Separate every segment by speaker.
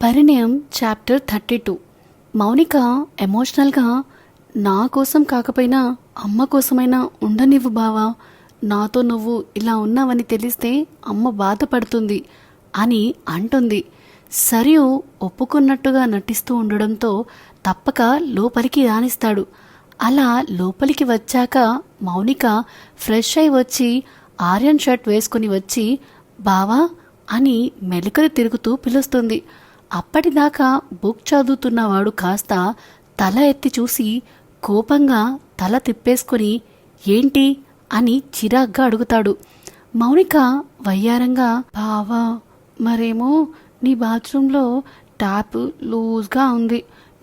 Speaker 1: పరిణయం chapter 32. Mounika ఎమోషనల్గా నా కోసం కాకపోయినా అమ్మ కోసమైనా ఉండనివ్వు బావా, నాతో నువ్వు ఇలా ఉన్నావని తెలిస్తే అమ్మ బాధపడుతుంది అని అంటుంది. సరియు ఒప్పుకున్నట్టుగా నటిస్తూ ఉండడంతో తప్పక లోపలికి రానిస్తాడు. అలా లోపలికి వచ్చాక మౌనిక ఫ్రెష్ అయి వచ్చి ఆర్యన్ షర్ట్ వేసుకుని వచ్చి బావా అని మెలికలు తిరుగుతూ పిలుస్తుంది. అప్పటిదాకా బుక్ చదువుతున్నవాడు కాస్త తల ఎత్తి చూసి కోపంగా తల తిప్పేసుకుని ఏంటి అని చిరాగ్గా అడుగుతాడు. మౌనిక వయ్యారంగా బావా మరేమో నీ బాత్రూంలో ట్యాప్ లూజ్గా ఉంది,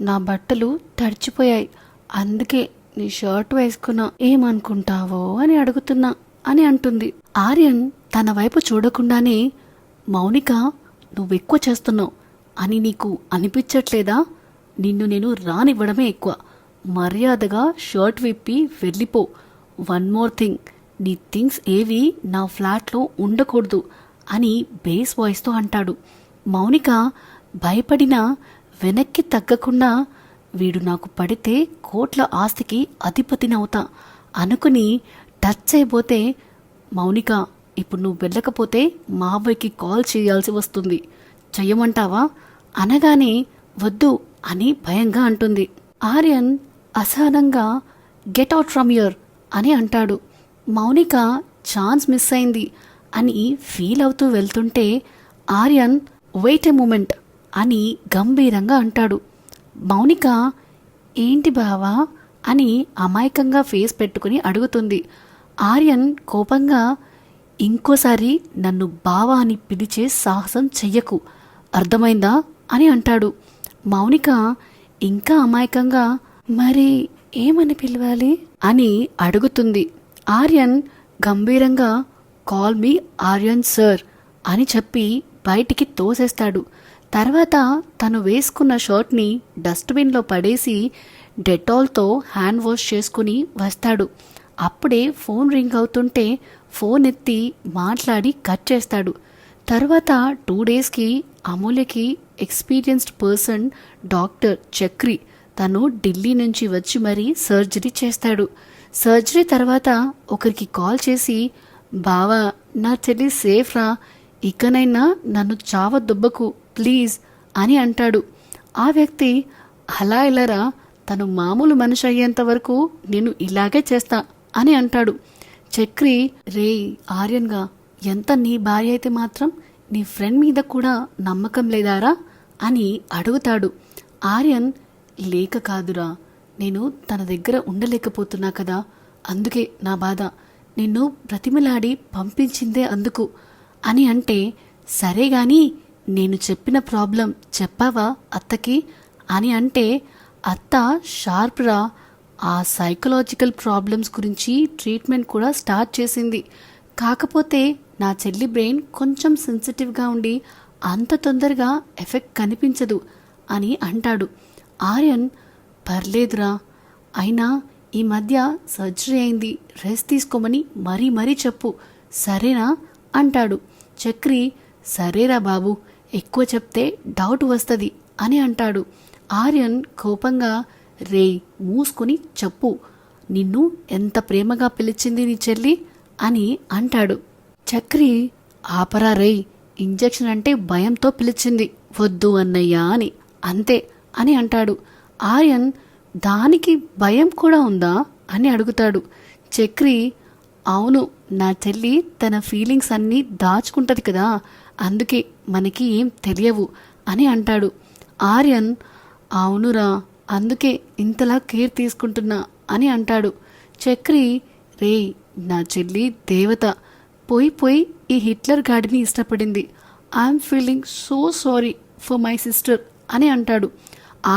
Speaker 1: నా బట్టలు తడిచిపోయాయి, అందుకే నీ షర్ట్ వేసుకున్నా, ఏమనుకుంటావో అని అడుగుతున్నా అని అంటుంది. ఆర్యన్ తన వైపు చూడకుండానే మౌనిక నువ్వెక్కువ చేస్తున్నావు అని నీకు అనిపించట్లేదా? నిన్ను నేను రానివ్వడమే ఎక్కువ, మర్యాదగా షర్ట్ విప్పి వెళ్ళిపో. వన్ మోర్ థింగ్, నీ థింగ్స్ ఏవి నా ఫ్లాట్లో ఉండకూడదు అని బేస్ వాయిస్తో అంటాడు. మౌనిక భయపడినా వెనక్కి తగ్గకుండా వీడు నాకు పడితే కోట్ల ఆస్తికి అధిపతినవుతా అనుకుని టచ్ అయిపోతే మౌనిక ఇప్పుడు నువ్వు వెళ్ళకపోతే మా అబ్బాయికి కాల్ చేయాల్సి వస్తుంది, చెయ్యమంటావా అనగానే వద్దు అని భయంగా అంటుంది. ఆర్యన్ అసహనంగా గెట్ అవుట్ ఫ్రమ్ యూర్ అని అంటాడు. మౌనిక ఛాన్స్ మిస్ అయింది అని ఫీల్ అవుతూ వెళ్తుంటే ఆర్యన్ వెయిట్ ఎ మూమెంట్ అని గంభీరంగా అంటాడు. మౌనిక ఏంటి బావా అని అమాయకంగా ఫేస్ పెట్టుకుని అడుగుతుంది. ఆర్యన్ కోపంగా ఇంకోసారి నన్ను బావా అని పిలిచే సాహసం చెయ్యకు, అర్థమైందా అని అంటాడు. మౌనిక ఇంకా అమాయకంగా మరి ఏమని పిలవాలి అని అడుగుతుంది. ఆర్యన్ గంభీరంగా కాల్ మీ ఆర్యన్ సార్ అని చెప్పి బయటికి తోసేస్తాడు. తర్వాత తను వేసుకున్న షర్ట్ని డస్ట్బిన్లో పడేసి డెటాల్తో హ్యాండ్ వాష్ చేసుకుని వస్తాడు. అప్పుడే ఫోన్ రింగ్ అవుతుంటే ఫోన్ ఎత్తి మాట్లాడి కట్ చేస్తాడు. తర్వాత 2 డేస్కి అమూల్యకి ఎక్స్పీరియన్స్డ్ పర్సన్ డాక్టర్ చక్రి తను ఢిల్లీ నుంచి వచ్చి మరీ సర్జరీ చేస్తాడు. సర్జరీ తర్వాత ఒకరికి కాల్ చేసి బావా నా చెల్లి సేఫ్ రా, ఇకనైనా నన్ను చావదొబ్బకు ప్లీజ్ అని అంటాడు. ఆ వ్యక్తి అలా ఇలారా, తను మామూలు మనిషి అయ్యేంత వరకు నేను ఇలాగే చేస్తా అని అంటాడు. చక్రి రే ఆర్యన్గా ఎంత నీ భార్య అయితే మాత్రం నీ ఫ్రెండ్ మీద కూడా నమ్మకం లేదారా అని అడుగుతాడు. ఆర్యన్ లేక కాదురా, నేను తన దగ్గర ఉండలేకపోతున్నా కదా, అందుకే నా బాధ, నిన్ను బ్రతిమలాడి పంపించిందే అందుకు అని అంటే సరే గాని నేను చెప్పిన ప్రాబ్లం చెప్పావా అత్తకి అని అంటే అత్త షార్ప్రా, ఆ సైకలాజికల్ ప్రాబ్లమ్స్ గురించి ట్రీట్మెంట్ కూడా స్టార్ట్ చేసింది, కాకపోతే నా చెల్లి బ్రెయిన్ కొంచెం సెన్సిటివ్గా ఉండి అంత తొందరగా ఎఫెక్ట్ కనిపించదు అని అంటాడు. ఆర్యన్ పర్లేదురా, అయినా ఈ మధ్య సర్జరీ అయింది, రెస్ట్ తీసుకోమని మరీ చెప్పు సరేనా అంటాడు. చక్రి సరేరా బాబు, ఎక్కువ చెప్తే డౌట్ వస్తుంది అని అంటాడు. ఆర్యన్ కోపంగా రే మూసుకుని చెప్పు, నిన్ను ఎంత ప్రేమగా పిలిచింది నీ చెల్లి అని అంటాడు. చక్రి ఆపరా రే, ఇంజెక్షన్ అంటే భయంతో పిలిచింది, వద్దు అన్నయ్యా అని, అంతే అని అంటాడు. ఆర్యన్ దానికి భయం కూడా ఉందా అని అడుగుతాడు. చక్రి అవును, నా చెల్లి తన ఫీలింగ్స్ అన్నీ దాచుకుంటది కదా, అందుకే మనకి ఏం తెలియవు అని అంటాడు. ఆర్యన్ అవునురా, అందుకే ఇంతలా కేర్ తీసుకుంటున్నా అని అంటాడు. చక్రి రే నా చెల్లి దేవత, పోయి ఈ హిట్లర్ గాడిని ఇష్టపడింది, I'm feeling so sorry for my sister అని అంటాడు.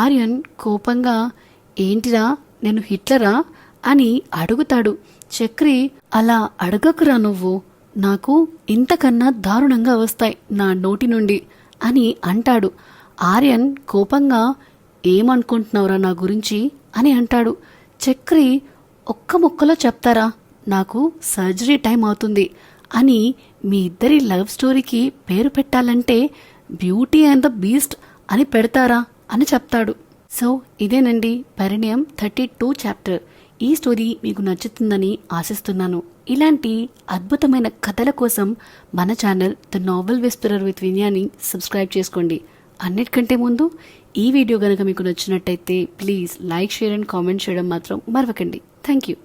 Speaker 1: ఆర్యన్ కోపంగా ఏంటిరా నేను హిట్లరా అని అడుగుతాడు. చక్రి అలా అడగకురా నువ్వు, నాకు ఇంతకన్నా దారుణంగా వస్తాయి నా నోటి నుండి అని అంటాడు. ఆర్యన్ కోపంగా ఏమనుకుంటున్నావురా నా గురించి అని అంటాడు. చక్రి ఒక్క ముక్కలో చెప్తారా, నాకు సర్జరీ టైం అవుతుంది అని మీ ఇద్దరి లవ్ స్టోరీకి పేరు పెట్టాలంటే బ్యూటీ అండ్ ద బీస్ట్ అని పెడతారా అని చెప్తాడు. సో ఇదేనండి పరిణయం 32 చాప్టర్. ఈ స్టోరీ మీకు నచ్చుతుందని ఆశిస్తున్నాను. ఇలాంటి అద్భుతమైన కథల కోసం మన channel the novel whisperer with Vinyani subscribe చేసుకోండి. అన్నిటికంటే ముందు ఈ వీడియో కనుక మీకు నచ్చినట్టయితే please like, share and comment చేయడం మాత్రం మరవకండి. Thank you.